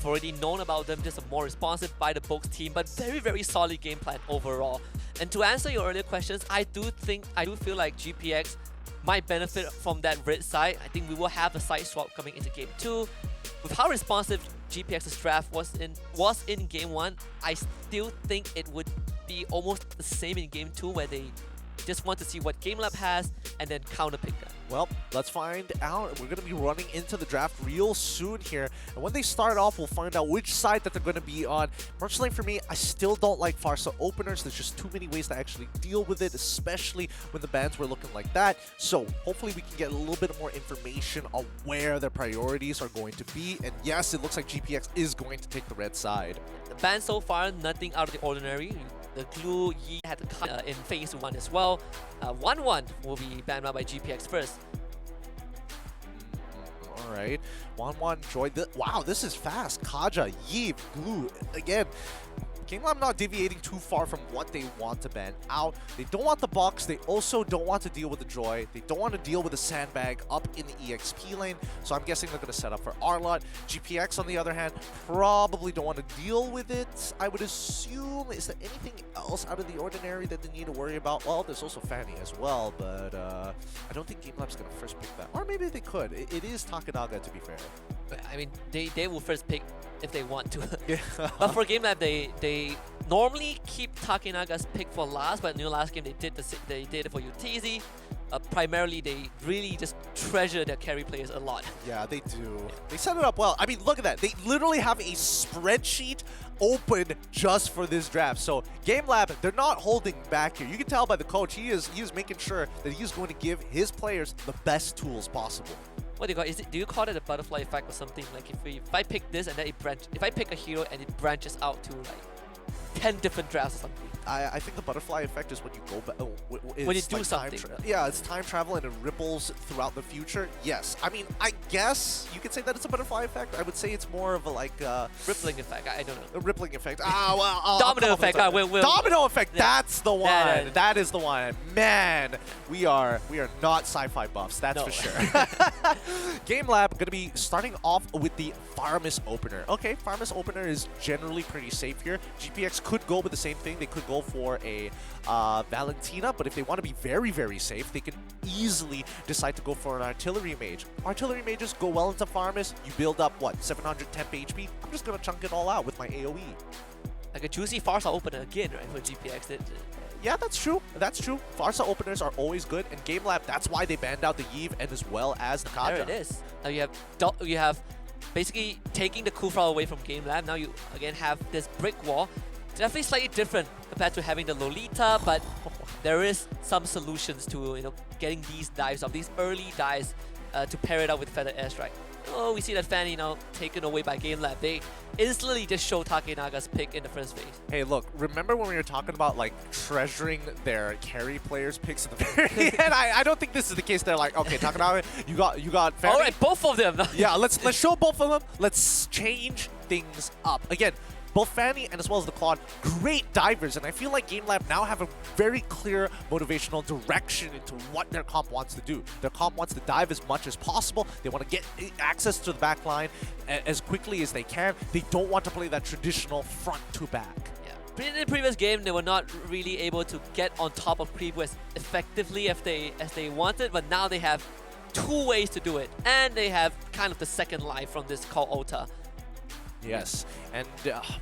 already known about them, just a more responsive by the books team, but very, very solid game plan overall. And to answer your earlier questions, I do feel like GPX might benefit from that red side. I think we will have a side swap coming into game 2. With how responsive GPX's draft was in game 1, I still think it would be almost the same in game 2, where they just want to see what GameLab has and then counterpick that. Well, let's find out. We're going to be running into the draft real soon here. And when they start off, we'll find out which side that they're going to be on. Personally, for me, I still don't like Farsa openers. There's just too many ways to actually deal with it, especially when the bans were looking like that. So hopefully we can get a little bit more information on where their priorities are going to be. And yes, it looks like GPX is going to take the red side. The ban so far, nothing out of the ordinary. The Glue Yi had to cut in phase 1 as well. 1-1 will be banned out by GPX first. Alright, 1-1 joined the. Wow, this is fast. Kaja, Yi, Glue. Again, GameLab not deviating too far from what they want to ban out. They don't want the box. They also don't want to deal with the Joy. They don't want to deal with the Sandbag up in the EXP lane. So I'm guessing they're going to set up for Arlot. GPX, on the other hand, probably don't want to deal with it. I would assume, is there anything else out of the ordinary that they need to worry about? Well, there's also Fanny as well, but I don't think GameLab's going to first pick that. Or maybe they could. It is Takanaga, to be fair. I mean, they will first pick if they want to. Yeah. But for GameLab, they normally keep Takenaga's pick for last, but in the last game they did it for UTZ. Primarily, they really just treasure their carry players a lot. Yeah, they do. They set it up well. I mean, look at that. They literally have a spreadsheet open just for this draft. So GameLab, they're not holding back here. You can tell by the coach, he is making sure that he's going to give his players the best tools possible. What do you call it? Do you call it a butterfly effect or something? Like if I pick this and then if I pick a hero and it branches out to like 10 different drafts or something. I think the butterfly effect is when you go back. When you do something. Yeah, it's time travel and it ripples throughout the future. Yes. I mean, I guess you could say that it's a butterfly effect. I would say it's more of a like rippling effect. I don't know. A rippling effect. Ah, well. Domino effect. Domino effect. Yeah. That's the one. That is the one. Man, we are not sci-fi buffs. That's for sure. GameLab going to be starting off with the Farmus opener. Okay, Farmus opener is generally pretty safe here. GPX could go with the same thing. They could go for a Valentina, but if they want to be very, very safe, they can easily decide to go for an Artillery Mage. Artillery Mages go well into Farmus. You build up, what, 700 temp HP? I'm just going to chunk it all out with my AoE. Like a juicy Farsa opener again, right, for GPX. Yeah, that's true. That's true. Farsa openers are always good, and GameLab, that's why they banned out the Yve and as well as the Kaja. There it is. Now you have basically taking the Kufra away from GameLab. Now you again have this brick wall. Definitely slightly different compared to having the Lolita, but there is some solutions to getting these dives off, these early dives to pair it up with Feather Airstrike. Oh, we see that Fanny now taken away by GameLab. They instantly just show Takenaga's pick in the first phase. Hey, look, remember when we were talking about like treasuring their carry players' picks at the very end? I don't think this is the case. They're like, okay, Takenaga, you got Fanny. All right, both of them. Yeah, let's show both of them. Let's change things up. Again, both Fanny and as well as the Claude, great divers, and I feel like GameLab now have a very clear motivational direction into what their comp wants to do. Their comp wants to dive as much as possible. They want to get access to the back line as quickly as they can. They don't want to play that traditional front to back. Yeah. In the previous game, they were not really able to get on top of creep as effectively as they wanted, but now they have 2 ways to do it, and they have kind of the second life from this called Ota. Yes, and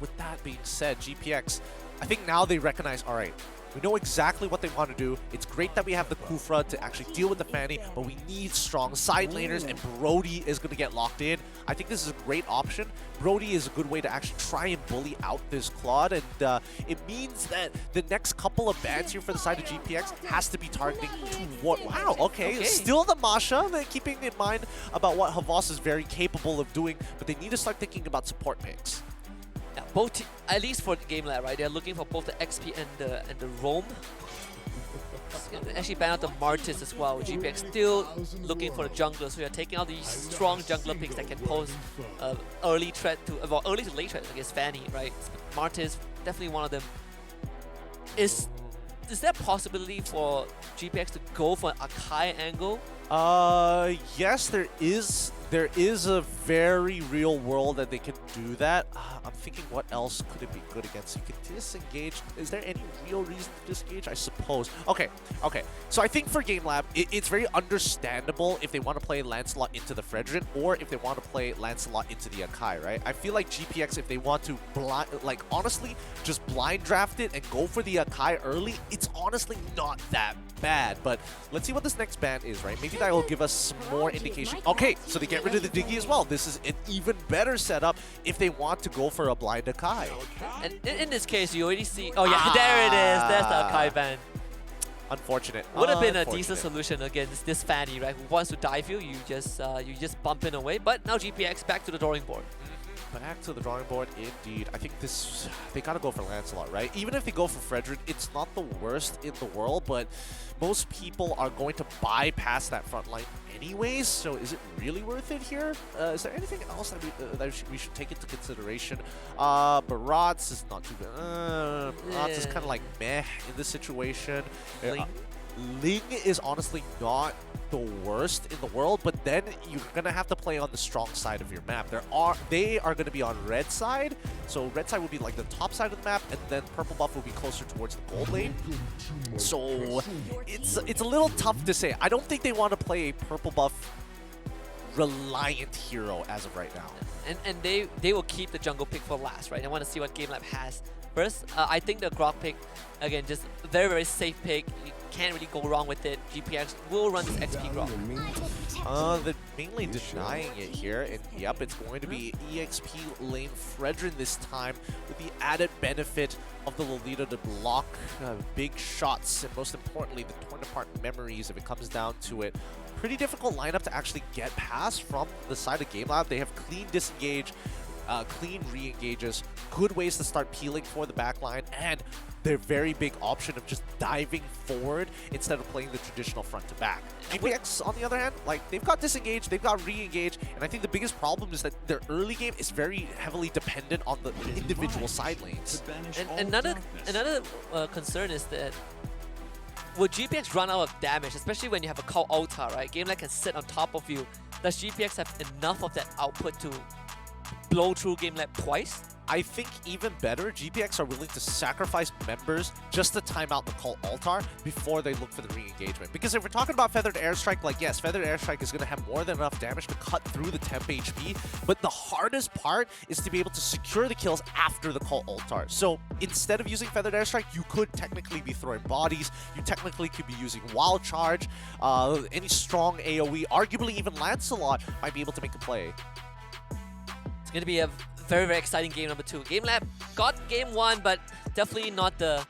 with that being said, GPX, I think now they recognize, all right, we know exactly what they want to do. It's great that we have the Kufra to actually deal with the Fanny, but we need strong side laners, and Brody is going to get locked in. I think this is a great option. Brody is a good way to actually try and bully out this Claude, and it means that the next couple of bans here for the side of GPX has to be targeting toward... Wow, okay. Still the Masha, they're keeping in mind about what Havas is very capable of doing, but they need to start thinking about support picks. Yeah, both, at least for the GameLab, right? They're looking for both the XP and the Roam. Actually ban out the Martis as well. GPX still looking for the junglers. So we are taking out these strong jungler picks that can pose early threat to, well, early to late threat against Fanny, right? Martis, definitely one of them. Is there a possibility for GPX to go for an Akai angle? Yes, there is there is a very real world that they can do that. I'm thinking, what else could it be good against? You can disengage. Is there any real reason to disengage? I suppose. Okay. So I think for GameLab, it's very understandable if they want to play Lancelot into the Fredrin or if they want to play Lancelot into the Akai, right? I feel like GPX, if they want to honestly, just blind draft it and go for the Akai early, it's honestly not that bad. But let's see what this next ban is, right? Maybe that will give us some more indication. Okay, so they get rid of the Diggy as well. This is an even better setup if they want to go for a blind Akai. And in this case, you already see... Oh yeah, there it is. There's the Akai ban. Unfortunate. Would have been a decent solution against this Fanny, right? Who wants to dive you, you just bump in away. But now GPX back to the drawing board. Back to the drawing board, indeed. I think they gotta go for Lancelot, right? Even if they go for Fredrin, it's not the worst in the world, but most people are going to bypass that front line anyways, so is it really worth it here? Is there anything else that we should take into consideration? Barats is not too bad. Barats is kind of like meh in this situation. Ling is honestly not the worst in the world, but then you're gonna have to play on the strong side of your map. They are gonna be on red side, so red side will be like the top side of the map, and then purple buff will be closer towards the gold lane. So it's a little tough to say. I don't think they want to play a purple buff reliant hero as of right now. And they will keep the jungle pick for last, right? They want to see what GameLab has. First, I think the Grok pick, again, just very, very safe pick. You can't really go wrong with it. GPX will run this XP Grok. They're mainly denying it here, and yep, it's going to be EXP lane Fredrin this time with the added benefit of the Lolita to block big shots, and most importantly, the torn apart memories if it comes down to it. Pretty difficult lineup to actually get past from the side of GameLab. They have clean disengage, clean re-engages, good ways to start peeling for the backline, and their very big option of just diving forward instead of playing the traditional front to back. GPX, on the other hand, like, they've got disengage, they've got re-engage, and I think the biggest problem is that their early game is very heavily dependent on the individual side lanes. And another concern is that will GPX run out of damage, especially when you have a call Altar, right? GameLab can sit on top of you. Does GPX have enough of that output to blow through GameLab twice? I think even better, GPX are willing to sacrifice members just to time out the call Altar before they look for the re-engagement. Because if we're talking about Feathered Airstrike, like yes, Feathered Airstrike is going to have more than enough damage to cut through the temp HP, but the hardest part is to be able to secure the kills after the call Altar. So instead of using Feathered Airstrike, you could technically be throwing bodies, you technically could be using Wild Charge, any strong AoE, arguably even Lancelot might be able to make a play. It's going to be a very, very exciting game number 2. GameLab got game 1, but definitely not the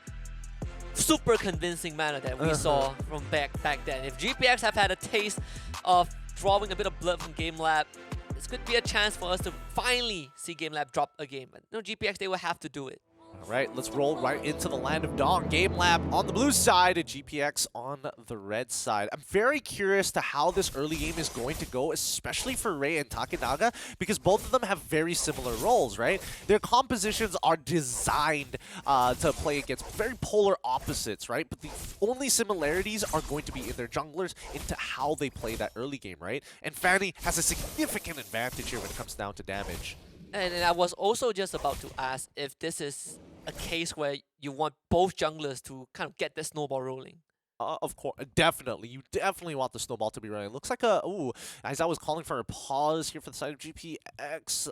super convincing manner that we saw from back then. If GPX have had a taste of drawing a bit of blood from GameLab, this could be a chance for us to finally see GameLab drop a game. But no, GPX, they will have to do it. All right, let's roll right into the land of Dawn. GameLab on the blue side and GPX on the red side. I'm very curious to how this early game is going to go, especially for Ray and Takenaga, because both of them have very similar roles, right? Their compositions are designed to play against very polar opposites, right? But the only similarities are going to be in their junglers into how they play that early game, right? And Fanny has a significant advantage here when it comes down to damage. And I was also just about to ask if this is a case where you want both junglers to kind of get the snowball rolling. Of course, definitely. You definitely want the snowball to be running. Looks like as I was calling for a pause here for the side of GPX.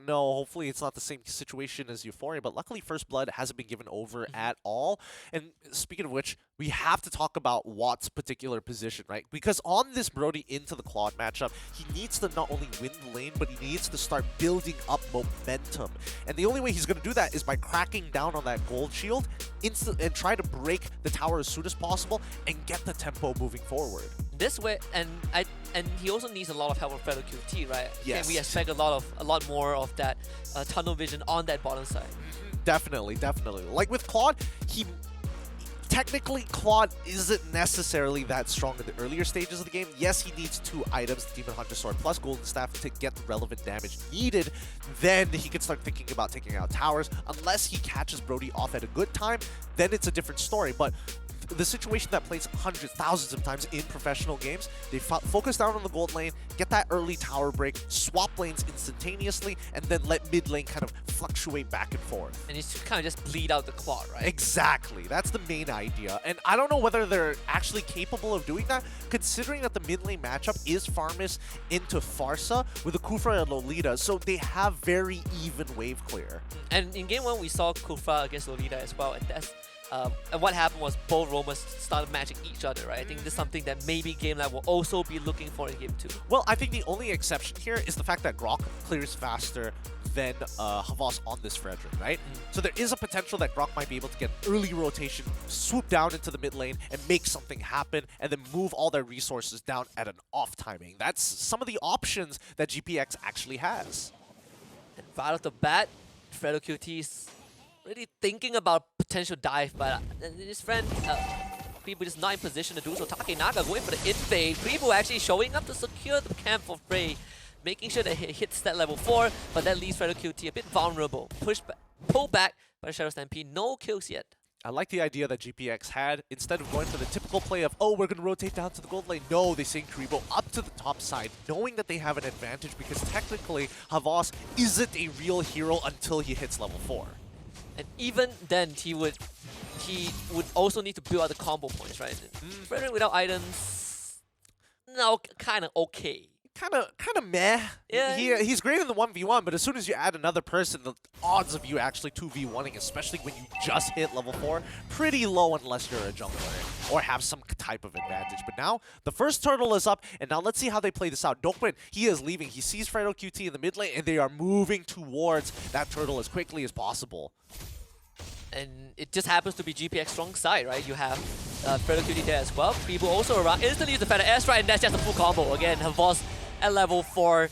No, hopefully it's not the same situation as Euphoria, but luckily First Blood hasn't been given over at all. And speaking of which, we have to talk about Watt's particular position, right? Because on this Brody into the Claude matchup, he needs to not only win the lane, but he needs to start building up momentum. And the only way he's going to do that is by cracking down on that gold shield and try to break the tower as soon as possible and get the tempo moving forward. This way, and he also needs a lot of help from Fellow QT, right? Yes. And we expect a lot more of that tunnel vision on that bottom side. Definitely. Like with Claude, technically, Claude isn't necessarily that strong in the earlier stages of the game. Yes, he needs 2 items, Demon Hunter Sword plus Golden Staff, to get the relevant damage needed. Then he can start thinking about taking out towers. Unless he catches Brody off at a good time, then it's a different story. But the situation that plays hundreds, thousands of times in professional games. They focus down on the gold lane, get that early tower break, swap lanes instantaneously, and then let mid lane kind of fluctuate back and forth. And you kind of just bleed out the clock, right? Exactly. That's the main idea. And I don't know whether they're actually capable of doing that, considering that the mid lane matchup is Farmus into Farsa with a Kufra and Lolita, so they have very even wave clear. And in game 1, we saw Kufra against Lolita as well, and that's and what happened was both roamers started matching each other, right? I think this is something that maybe GameLab will also be looking for in game 2. Well, I think the only exception here is the fact that Grok clears faster than Havas on this Frederick, right? So there is a potential that Grok might be able to get early rotation, swoop down into the mid lane, and make something happen, and then move all their resources down at an off timing. That's some of the options that GPX actually has. And right off the bat, Fredo QT's really thinking about potential dive, but his friend Kribu just not in position to do so. Takenaga going for the invade. Kribu actually showing up to secure the camp for Frey, making sure that he hits that level 4, but that leaves Fredo QT a bit vulnerable. Pull back by Shadow Stampede. No kills yet. I like the idea that GPX had. Instead of going for the typical play of, oh, we're going to rotate down to the gold lane, no, they send Karibo up to the top side, knowing that they have an advantage because technically Havas isn't a real hero until he hits level 4. And even then, he would also need to build out the combo points, right? Frederick without items, no, kind of okay. Kind of meh. Yeah. He's great in the 1v1, but as soon as you add another person, the odds of you actually 2v1ing, especially when you just hit level 4, pretty low unless you're a jungler or have some type of advantage. But now, the first turtle is up, and now let's see how they play this out. Dokman, he is leaving. He sees Fredo QT in the mid lane, and they are moving towards that turtle as quickly as possible. And it just happens to be GPX strong side, right? You have Fredo QT there as well. People also around. Instantly use the Feather Airstrike, and that's just a full combo. Again, Havas at level 4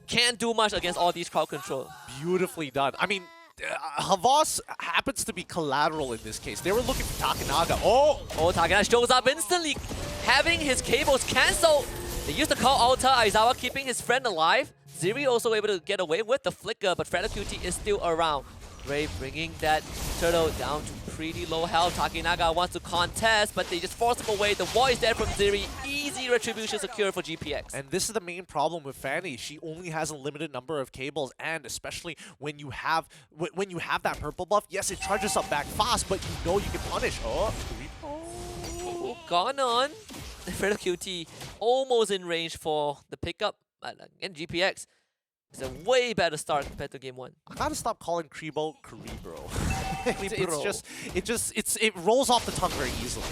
can't do much against all these crowd control. Beautifully done. I mean, Havas happens to be collateral in this case. They were looking for Takenaga. Oh, Takenaga shows up instantly, having his cables cancelled. They use the call altar. Aizawa keeping his friend alive. Ziri also able to get away with the flicker, but Fredo QT is still around. Ray bringing that turtle down to pretty low health. Takenaga wants to contest, but they just force him away. The wall is dead from Ziri. Easy retribution secured for GPX. And this is the main problem with Fanny. She only has a limited number of cables, and especially when you have that purple buff, yes, it charges up back fast, but you know you can punish. Gone on. Fredo QT almost in range for the pickup. Again, GPX. It's a way better start compared to game 1. I gotta stop calling Kribo Karibro. It rolls off the tongue very easily.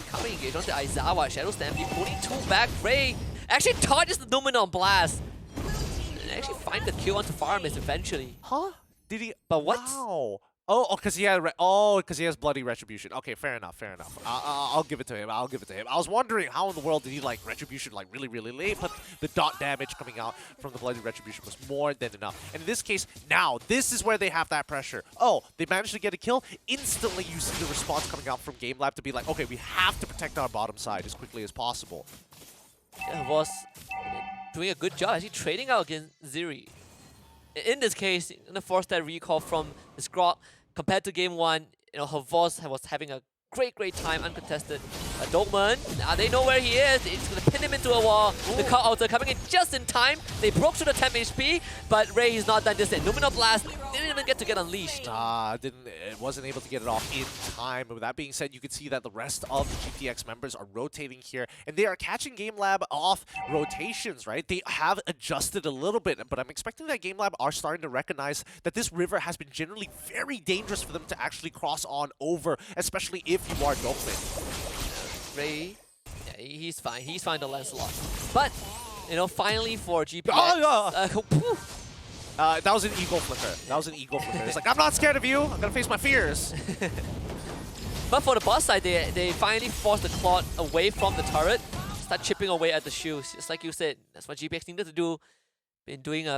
Coming engage onto Aizawa, Shadow Stampede pulling 2 back. Ray actually dodges the Numenon Blast. And actually find the kill onto Farmus eventually. Huh? Did he? But what? Wow. Oh, because he has bloody retribution. Okay, fair enough. I'll give it to him. I was wondering how in the world did he like retribution like really late, but the dot damage coming out from the bloody retribution was more than enough. And in this case, now this is where they have that pressure. Oh, they managed to get a kill. Instantly, you see the response coming out from GameLab to be like, okay, we have to protect our bottom side as quickly as possible. Yeah, was doing a good job. Actually trading out against Ziri. In this case, gonna force that recall from the Grok. Compared to game 1, Havas was having a great time uncontested. But Dokman, now they know where he is. It's gonna pin him into a wall. Ooh. The call altar coming in just in time. They broke through the 10 HP, but Ray is not done just yet. Numenon Blast didn't even get unleashed. It wasn't able to get it off in time. But with that being said, you can see that the rest of the GPX members are rotating here, and they are catching GameLab off rotations, right? They have adjusted a little bit, but I'm expecting that GameLab are starting to recognize that this river has been generally very dangerous for them to actually cross on over, especially if you are Dokman. Ray, yeah, he's fine. He's fine to Lancelot. But, finally for GPX. That was an eagle flicker. It's like, I'm not scared of you. I'm gonna face my fears. But for the boss side, they finally forced the Claude away from the turret, start chipping away at the shields. Just like you said, that's what GPX needed to do. Been doing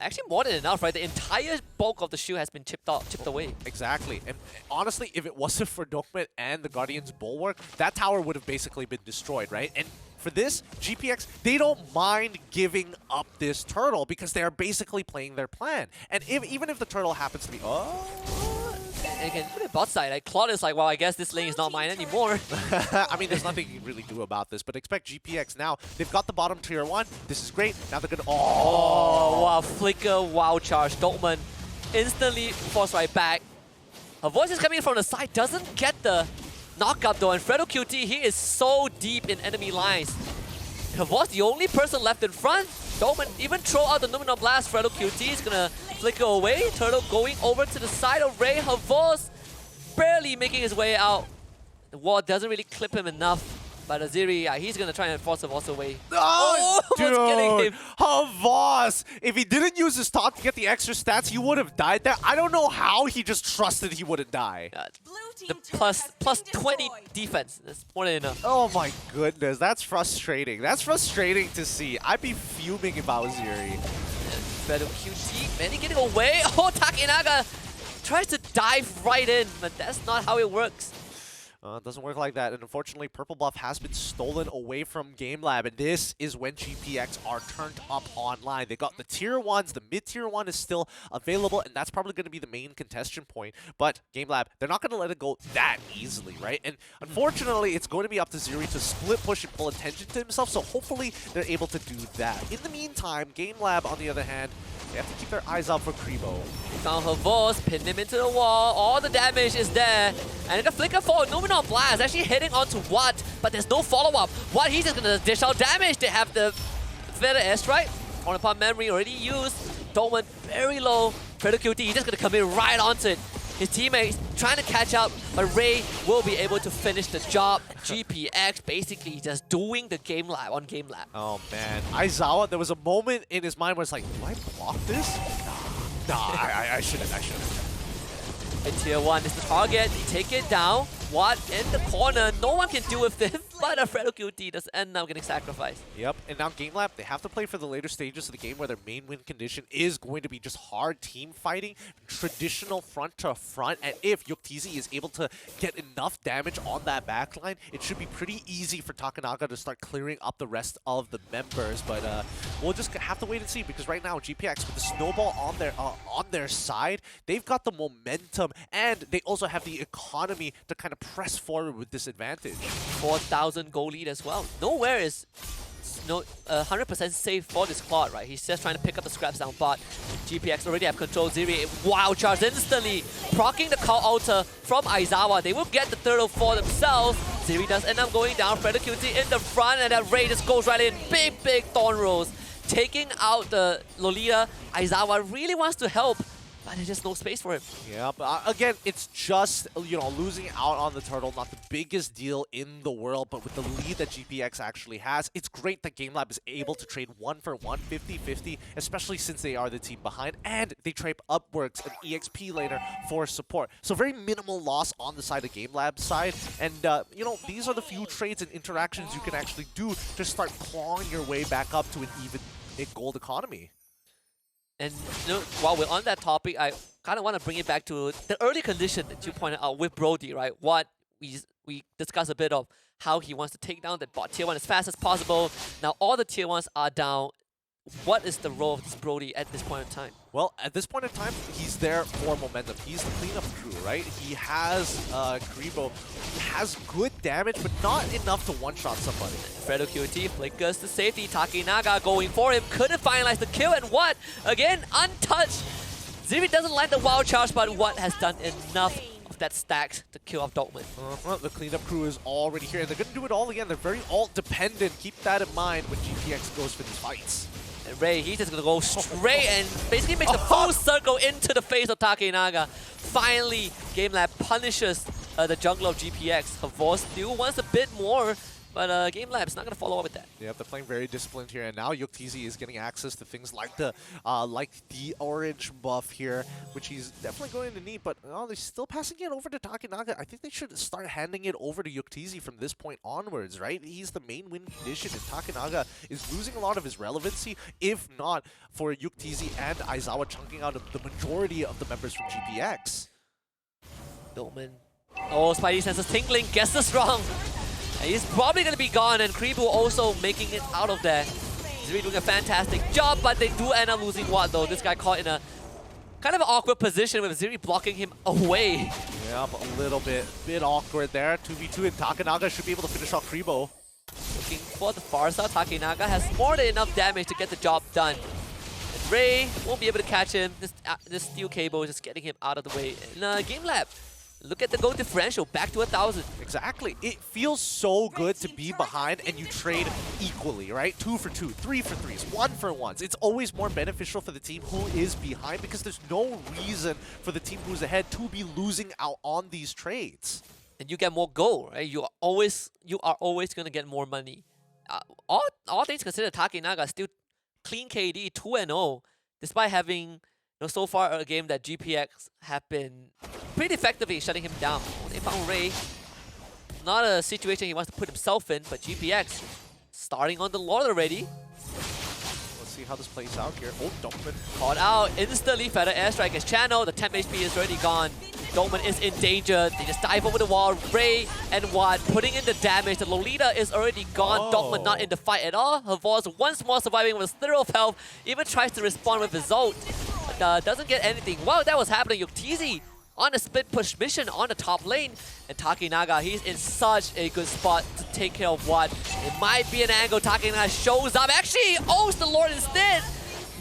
actually more than enough, right? The entire bulk of the shield has been chipped away. Exactly. And honestly, if it wasn't for Dokman and the Guardian's Bulwark, that tower would have basically been destroyed, right? And for this, GPX, they don't mind giving up this turtle because they are basically playing their plan. And even if the turtle happens to be... And again, look at bot side. Like, Claude is like, well, I guess this lane is not mine anymore. I mean, there's nothing you can really do about this, but expect GPX now. They've got the bottom tier 1. This is great. Now they're going to... Oh, wow. Flicker, wow charge. Dortmund instantly forced right back. Her voice is coming from the side. Doesn't get the knockup though. And Fredo QT, he is so deep in enemy lines. Her voice the only person left in front. Dortmund even throw out the Numenor Blast. Fredo QT is going to flicker away. Turtle going over to the side of Ray. Her voice barely making his way out. The wall doesn't really clip him enough. But Aziri, he's going to try and force Havas away. Oh, Almost killing him. Havas! If he didn't use his top to get the extra stats, he would have died there. I don't know how he just trusted he wouldn't die. The plus 20 defense. That's more than enough. Oh my goodness, that's frustrating. That's frustrating to see. I'd be fuming if I was Ziri. Better QT, Manny getting away. Oh, Takenaga tries to dive right in, but that's not how it works. It doesn't work like that, and unfortunately, Purple Buff has been stolen away from GameLab, and this is when GPX are turned up online. They got the tier 1s, the mid-tier 1 is still available, and that's probably going to be the main contention point, but GameLab, they're not going to let it go that easily, right? And unfortunately, it's going to be up to Ziri to split push and pull attention to himself, so hopefully they're able to do that. In the meantime, GameLab, on the other hand, they have to keep their eyes out for Kribo. Found Havas, pinned him into the wall, all the damage is there, and the flicker forward, Numenor Blast actually hitting onto Watt, but there's no follow-up. Watt, he's just gonna dish out damage. They have the Feather Airstrike, on upon memory already used. Dortmund very low. Predator QT, he's just gonna come in right onto it. His teammates trying to catch up, but Ray will be able to finish the job. GPX basically just doing the GameLab on GameLab. Oh man, Aizawa, there was a moment in his mind where it's like, do I block this? Nah, I shouldn't. In tier 1 is the target, take it down. Watt in the corner, no one can do with him, but Alfredo QT does end up getting sacrificed. Yep, and now GameLab, they have to play for the later stages of the game where their main win condition is going to be just hard team fighting, traditional front to front, and if Yuktizi is able to get enough damage on that backline, it should be pretty easy for Takenaga to start clearing up the rest of the members, but we'll just have to wait and see, because right now GPX with the snowball on their side, they've got the momentum, and they also have the economy to kind of press forward with this advantage. 4,000 goal lead as well. Nowhere is 100% safe for this Claude, right? He's just trying to pick up the scraps down, but GPX already have control. Ziri, wow, charge instantly, proccing the call alter from Aizawa. They will get the turtle for themselves. Ziri does end up going down. Predator QT in the front, and that Ray just goes right in. Big Thorn Rolls, taking out the Lolita. Aizawa really wants to help, but there's just no space for him. Yeah, but again, it's just, losing out on the turtle, not the biggest deal in the world, but with the lead that GPX actually has, it's great that GameLab is able to trade 1-for-1, 50-50, especially since they are the team behind, and they trade upwards an EXP laner for support. So very minimal loss on the side of GameLab's side, and, these are the few trades and interactions you can actually do to start clawing your way back up to an even gold economy. And while we're on that topic, I kind of want to bring it back to the early condition that you pointed out with Brody, right? What we discussed a bit of how he wants to take down the bot tier 1 as fast as possible. Now all the tier 1s are down. What is the role of this Brody at this point in time? Well, at this point in time, he's there for momentum. He's the cleanup crew, right? He has Kribo. He has good damage, but not enough to one-shot somebody. Fredo QT flickers to safety. Takenaga going for him. Couldn't finalize the kill, and what? Again, untouched. Ziri doesn't land the wild charge, but what has done enough of that stacks to kill off Dortmund. The cleanup crew is already here, and they're going to do it all again. They're very ult-dependent. Keep that in mind when GPX goes for these fights. And Ray, he's just going to go straight and basically makes a full circle into the face of Takenaga. Finally, GameLab punishes the jungler of GPX. Havas still wants a bit more, but GameLab is not going to follow up with that. Yeah, they're playing very disciplined here, and now Yuktizi is getting access to things like the orange buff here, which he's definitely going to need, but they're still passing it over to Takenaga. I think they should start handing it over to Yuktizi from this point onwards, right? He's the main win condition, and Takenaga is losing a lot of his relevancy, if not for Yuktizi and Aizawa chunking out the majority of the members from GPX. Dortmund. Oh, Spidey senses tingling, guesses wrong. And he's probably going to be gone, and Kribu also making it out of there. He's really doing a fantastic job, but they do end up losing Watt though. This guy caught in a Kind of an awkward position with Ziri blocking him away. Yeah, but a little bit awkward there. 2v2 and Takanaga should be able to finish off Kribo. Looking for the far side. Takinaga has more than enough damage to get the job done. And Ray won't be able to catch him. This steel cable is just getting him out of the way. And GameLab, look at the goal differential, back to 1,000. Exactly. It feels so good to be behind and you trade equally, right? 2 for 2, 3 for 3s, 1 for 1s. It's always more beneficial for the team who is behind because there's no reason for the team who's ahead to be losing out on these trades. And you get more gold, right? You are always going to get more money. All things considered, Takinaga still clean KD 2-0, despite having so far a game that GPX have been pretty effectively shutting him down. They found Ray. Not a situation he wants to put himself in, but GPX starting on the Lord already. Let's see how this plays out here. Oh, Dokman Caught out instantly. Feather airstrike is channeled. The temp HP is already gone. Dokman is in danger. They just dive over the wall. Ray and Watt putting in the damage. The Lolita is already gone. Dokman not in the fight at all. Havors once more surviving with a slither of health. Even tries to respond with his ult. But doesn't get anything. While that was happening, Yuktizi on a split push mission on the top lane. And Takinaga, he's in such a good spot to take care of Watt. It might be an angle. Takinaga shows up. Actually, owns the Lord instead.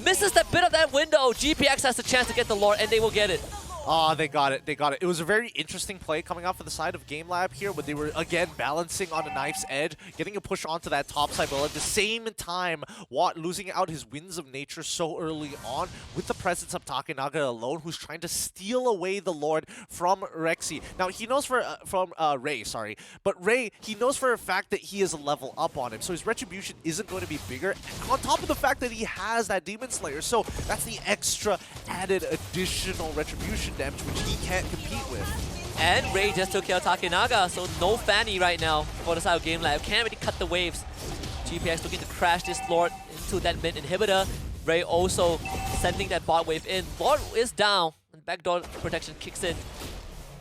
Misses that bit of that window. GPX has the chance to get the Lord, and they will get it. Oh, they got it. They got it. It was a very interesting play coming out for the side of GameLab here, where they were, again, balancing on a knife's edge, getting a push onto that top side, but at the same time, Watt losing out his winds of nature so early on with the presence of Takinaga alone, who's trying to steal away the Lord from Rexy. Now, he knows from Ray, sorry. But Ray, he knows for a fact that he is a level up on him, so his retribution isn't going to be bigger, on top of the fact that he has that Demon Slayer. So that's the extra added additional retribution damage, which he can't compete with. And Ray just took care of Takinaga, so no Fanny right now for the side of GameLab. Can't really cut the waves. GPX looking to crash this Lord into that mid inhibitor. Ray also sending that bot wave in. Lord is down, and backdoor protection kicks in.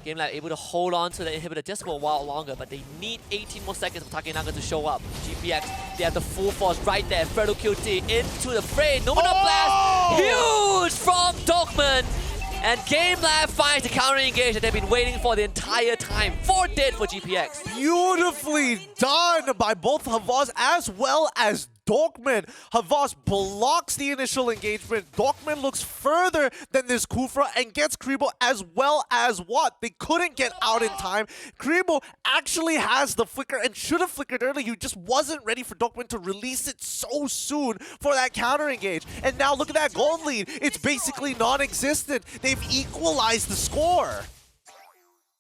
GameLab able to hold on to the inhibitor just for a while longer, but they need 18 more seconds for Takinaga to show up. GPX, they have the full force right there. Fredo QT into the fray. Nominal blast! Huge from Dokman! And GameLab finds the counter engage that they've been waiting for the entire time. 4 dead for GPX. Beautifully done by both Havas as well as Dokman. Havas blocks the initial engagement. Dokman looks further than this Kufra and gets Kribo as well as Watt. They couldn't get out in time. Kribo actually has the flicker and should have flickered early. He just wasn't ready for Dokman to release it so soon for that counter engage. And now look at that gold lead. It's basically non-existent. They've equalized the score.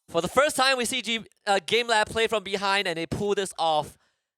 For the first time, we see GameLab play from behind and they pull this off.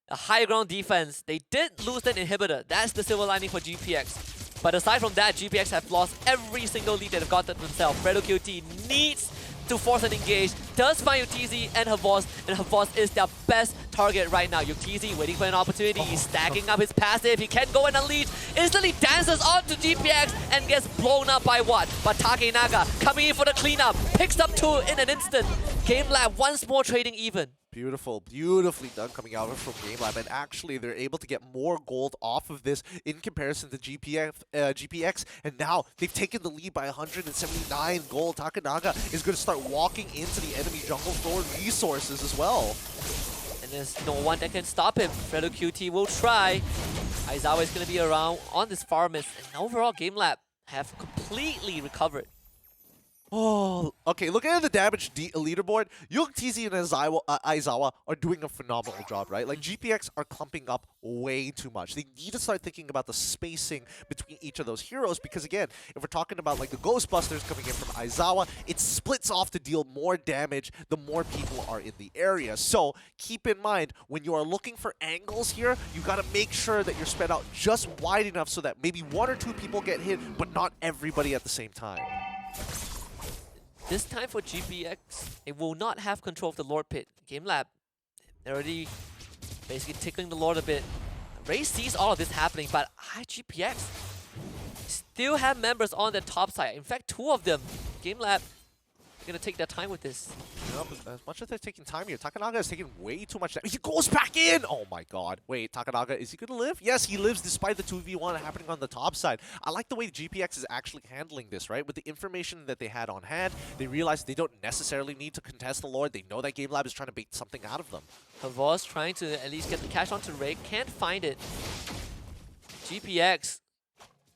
A high ground defense. They did lose that inhibitor. That's the silver lining for GPX. But aside from that, GPX have lost every single lead they've gotten themselves. Fredo QT needs to force an engage. Does find Yuktizi and Havos, and Havos is their best target right now. Yuktizi waiting for an opportunity. He's stacking up his passive. He can go and unleash. Instantly dances onto GPX and gets blown up by Watt. But Takinaga coming in for the cleanup. Picks up 2 in an instant. GameLab once more trading even. Beautiful, beautifully done coming out from GameLab, and actually they're able to get more gold off of this in comparison to GPX, and now they've taken the lead by 179 gold. Takanaga is going to start walking into the enemy jungle for resources as well. And there's no one that can stop him. Fredo QT will try. Aizawa is going to be around on this Farmist, and overall GameLab have completely recovered. Oh, okay, looking at the damage leaderboard, Yuktizi and Aizawa are doing a phenomenal job, right? Like, GPX are clumping up way too much. They need to start thinking about the spacing between each of those heroes because, again, if we're talking about, like, the Ghostbusters coming in from Aizawa, it splits off to deal more damage the more people are in the area. So, keep in mind, when you are looking for angles here, you gotta make sure that you're spread out just wide enough so that maybe 1 or 2 people get hit, but not everybody at the same time. This time for GPX, it will not have control of the Lord Pit. GameLab, they're already basically tickling the Lord a bit. Ray sees all of this happening, but GPX still have members on the top side. In fact, 2 of them. GameLab They're gonna take their time with this. Yep, as much as they're taking time here, Takanaga is taking way too much damage. He goes back in! Oh my god. Wait, Takanaga, is he gonna live? Yes, he lives despite the 2v1 happening on the top side. I like the way GPX is actually handling this, right? With the information that they had on hand, they realize they don't necessarily need to contest the Lord. They know that GameLab is trying to bait something out of them. Havas trying to at least get the cash onto Ray, can't find it. GPX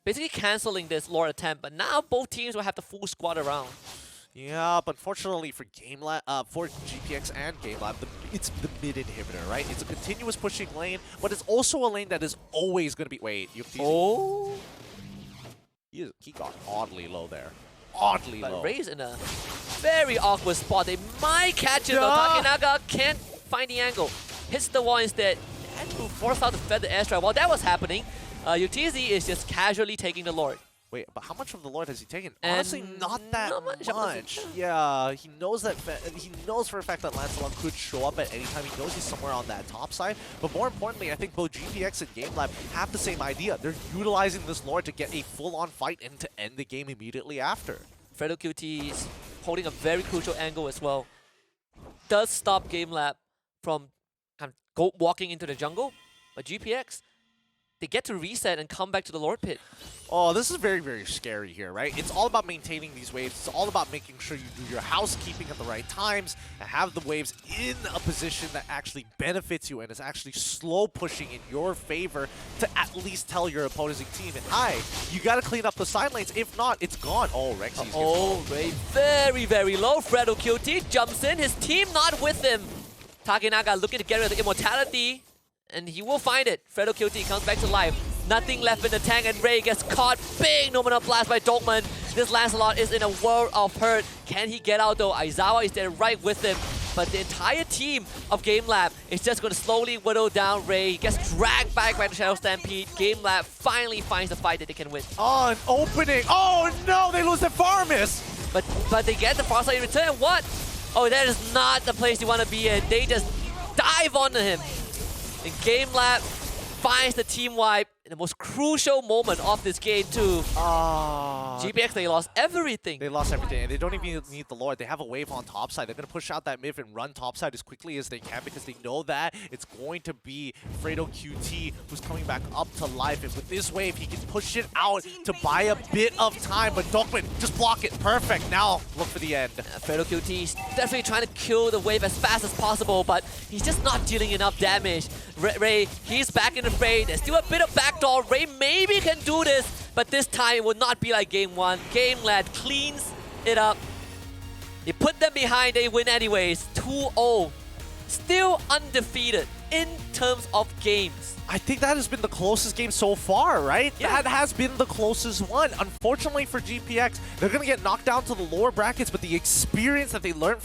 basically cancelling this Lord attempt, but now both teams will have the full squad around. Yeah, but unfortunately for for GPX and GameLab, it's the mid inhibitor, right? It's a continuous pushing lane, but it's also a lane that is always going to be. Wait, oh, he got oddly low there, oddly but low. Ray's in a very awkward spot. They might catch him. Though. Takanaga can't find the angle, hits the wall instead. Had to force out to fed the airstrike. While that was happening, UTZ is just casually taking the Lord. Wait, but how much of the Lord has he taken? And honestly, not that much. Yeah, he knows that. He knows for a fact that Lancelot could show up at any time. He knows he's somewhere on that top side. But more importantly, I think both GPX and GameLab have the same idea. They're utilizing this Lord to get a full-on fight and to end the game immediately after. FredoQT is holding a very crucial angle as well. Does stop GameLab from kind of walking into the jungle, but GPX, they get to reset and come back to the Lord Pit. Oh, this is very, very scary here, right? It's all about maintaining these waves. It's all about making sure you do your housekeeping at the right times and have the waves in a position that actually benefits you and is actually slow pushing in your favor to at least tell your opposing team, and hi, you got to clean up the side lanes. If not, it's gone. Oh, Rexy's oh, Ray very, very low. FredoQT jumps in. His team not with him. Takanaga looking to get rid of the immortality, and he will find it. FredoQT comes back to life. Nothing left in the tank, and Ray gets caught. Big Nominal Blast by Dogman. This Lancelot is in a world of hurt. Can he get out though? Aizawa is there right with him. But the entire team of GameLab is just going to slowly whittle down Ray. He gets dragged back by the Shadow Stampede. GameLab finally finds the fight that they can win. Oh, an opening. Oh no, they lose the Farmus. But they get the far side in return. What? Oh, that is not the place you want to be in. They just dive onto him. And GameLab finds the team wipe in the most crucial moment of this game too. GPX, they lost everything. They lost everything, and they don't even need the Lord. They have a wave on top side. They're going to push out that mid and run top side as quickly as they can because they know that it's going to be FredoQT who's coming back up to life. And with this wave, he can push it out to buy a bit of time. But Dokman, just block it. Perfect. Now, look for the end. FredoQT is definitely trying to kill the wave as fast as possible, but he's just not dealing enough damage. Ray, he's back in the fray. There's still a bit of backdoor. Ray maybe can do this, but this time it will not be like game one. GameLab cleans it up. They put them behind, they win anyways. 2-0. Still undefeated in terms of games. I think that has been the closest game so far, right? Yeah. That has been the closest one. Unfortunately for GPX, they're going to get knocked down to the lower brackets, but the experience that they learned from